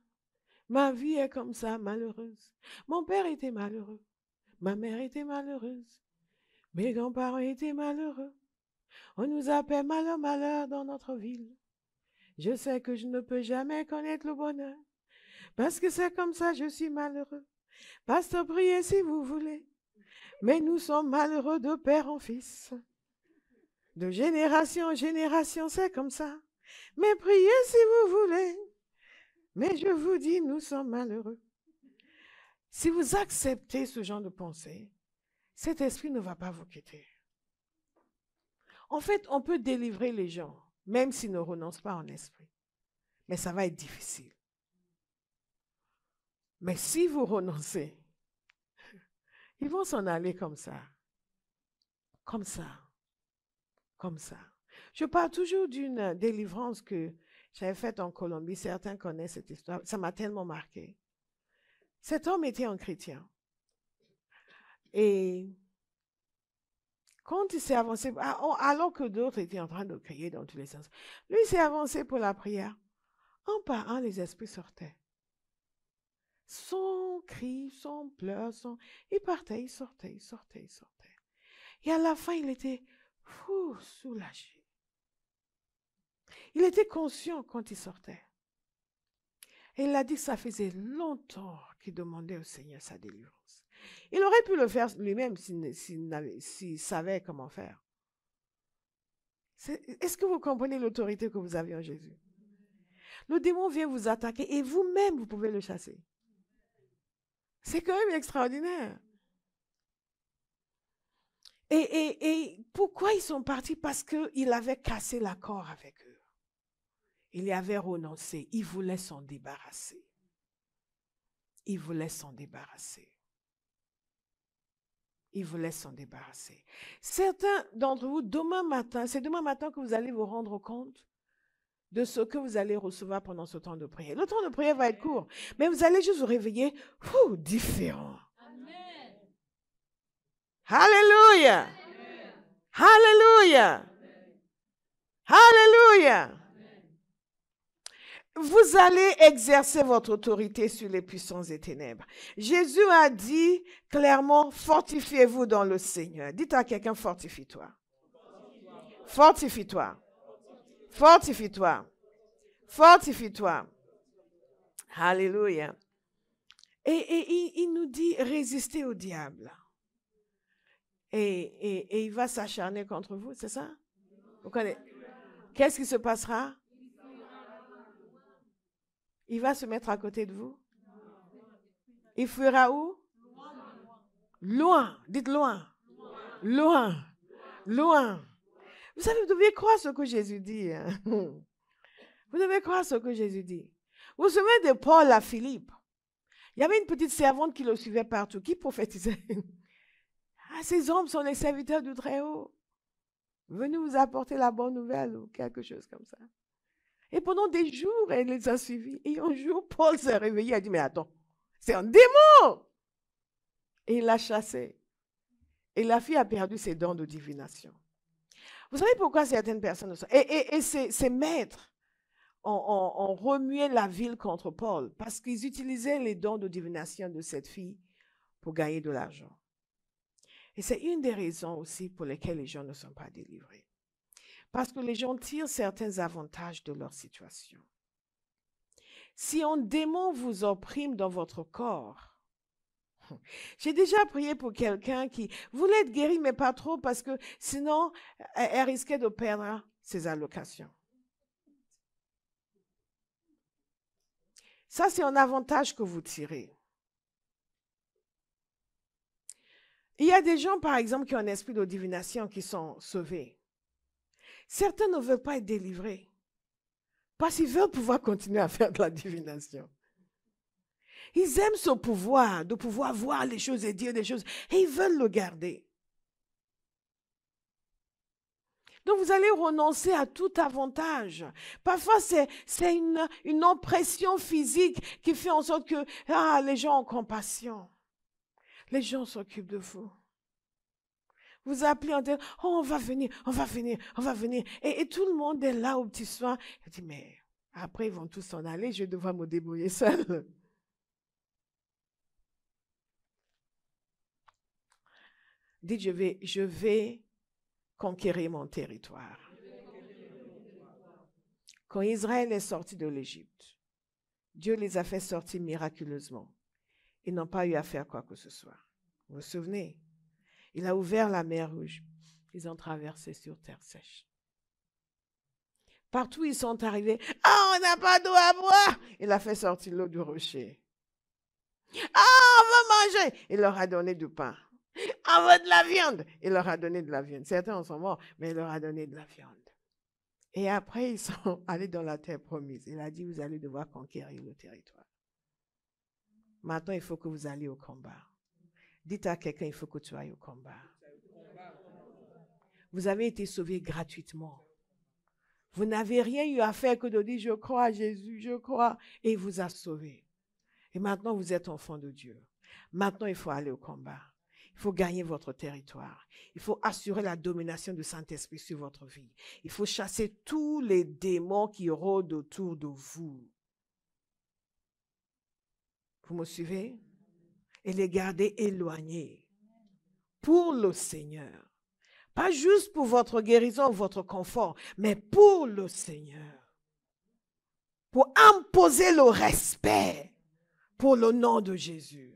Ma vie est comme ça, malheureuse. Mon père était malheureux. Ma mère était malheureuse. Mes grands-parents étaient malheureux. On nous appelle malheur, malheur dans notre ville. Je sais que je ne peux jamais connaître le bonheur. Parce que c'est comme ça, je suis malheureux. Pasteur, priez si vous voulez. Mais nous sommes malheureux de père en fils. De génération en génération, c'est comme ça. Mais priez si vous voulez. Mais je vous dis, nous sommes malheureux. Si vous acceptez ce genre de pensée, cet esprit ne va pas vous quitter. En fait, on peut délivrer les gens, même s'ils ne renoncent pas en esprit. Mais ça va être difficile. Mais si vous renoncez, ils vont s'en aller comme ça. Comme ça. Comme ça. Je parle toujours d'une délivrance que j'avais faite en Colombie. Certains connaissent cette histoire. Ça m'a tellement marqué. Cet homme était un chrétien. Et quand il s'est avancé, alors que d'autres étaient en train de crier dans tous les sens, lui s'est avancé pour la prière. Un par un, les esprits sortaient. Son cri, son pleur, il partait, il sortait, il sortait, il sortait. Et à la fin, il était soulagé. Il était conscient quand il sortait. Et il a dit que ça faisait longtemps qu'il demandait au Seigneur sa délivrance. Il aurait pu le faire lui-même s'il savait comment faire. Est-ce que vous comprenez l'autorité que vous avez en Jésus? Le démon vient vous attaquer et vous-même, vous pouvez le chasser. C'est quand même extraordinaire. Et pourquoi ils sont partis? Parce qu'il avait cassé l'accord avec eux. Il y avait renoncé. Il voulait s'en débarrasser. Il voulait s'en débarrasser. Il voulait s'en débarrasser. Certains d'entre vous, demain matin, c'est demain matin que vous allez vous rendre compte de ce que vous allez recevoir pendant ce temps de prière. Le temps de prière va être court, mais vous allez juste vous réveiller différent. Alléluia. Alléluia. Alléluia. Vous allez exercer votre autorité sur les puissances des ténèbres. Jésus a dit clairement, fortifiez-vous dans le Seigneur. Dites à quelqu'un, fortifie-toi. Fortifie-toi. Fortifie-toi. Fortifie-toi. Alléluia. Et il nous dit, résistez au diable. Et il va s'acharner contre vous, c'est ça? Vous connaissez? Qu'est-ce qui se passera? Il va se mettre à côté de vous. Il fuira où? Loin. Dites loin. Loin. Loin. Vous savez, vous devez croire ce que Jésus dit. Hein? Vous devez croire ce que Jésus dit. Vous vous souvenez de Paul à Philippe? Il y avait une petite servante qui le suivait partout, qui prophétisait. Ah, ces hommes sont les serviteurs du Très-Haut. Venez vous apporter la bonne nouvelle ou quelque chose comme ça. Et pendant des jours, elle les a suivis. Et un jour, Paul s'est réveillé et a dit, mais attends, c'est un démon. Et il l'a chassé. Et la fille a perdu ses dons de divination. Vous savez pourquoi certaines personnes... Et ces maîtres ont remué la ville contre Paul parce qu'ils utilisaient les dons de divination de cette fille pour gagner de l'argent. Et c'est une des raisons aussi pour lesquelles les gens ne sont pas délivrés. Parce que les gens tirent certains avantages de leur situation. Si un démon vous opprime dans votre corps, j'ai déjà prié pour quelqu'un qui voulait être guéri, mais pas trop, parce que sinon, elle risquait de perdre ses allocations. Ça, c'est un avantage que vous tirez. Il y a des gens, par exemple, qui ont un esprit de divination, qui sont sauvés. Certains ne veulent pas être délivrés parce qu'ils veulent pouvoir continuer à faire de la divination. Ils aiment ce pouvoir, de pouvoir voir les choses et dire des choses, et ils veulent le garder. Donc, vous allez renoncer à tout avantage. Parfois, c'est une oppression physique qui fait en sorte que les gens ont compassion. Les gens s'occupent de vous. Vous appelez en disant, oh, on va venir, on va venir, on va venir. Et tout le monde est là au petit soin. Il dit, mais après, ils vont tous s'en aller, je vais devoir me débrouiller seul. Dites, je vais conquérir mon territoire. Quand Israël est sorti de l'Égypte, Dieu les a fait sortir miraculeusement. Ils n'ont pas eu à faire quoi que ce soit. Vous vous souvenez? Il a ouvert la mer Rouge. Ils ont traversé sur terre sèche. Partout ils sont arrivés. Ah, on n'a pas d'eau à boire. Il a fait sortir l'eau du rocher. Ah, on veut manger. Il leur a donné du pain. On veut de la viande. Il leur a donné de la viande. Certains en sont morts, mais il leur a donné de la viande. Et après, ils sont allés dans la terre promise. Il a dit, vous allez devoir conquérir le territoire. Maintenant, il faut que vous alliez au combat. Dites à quelqu'un, il faut que tu ailles au combat. Vous avez été sauvés gratuitement. Vous n'avez rien eu à faire que de dire, je crois à Jésus, je crois, et il vous a sauvé. Et maintenant, vous êtes enfant de Dieu. Maintenant, il faut aller au combat. Il faut gagner votre territoire. Il faut assurer la domination du Saint-Esprit sur votre vie. Il faut chasser tous les démons qui rôdent autour de vous. Vous me suivez? Et les garder éloignés pour le Seigneur. Pas juste pour votre guérison, votre confort, mais pour le Seigneur. Pour imposer le respect pour le nom de Jésus.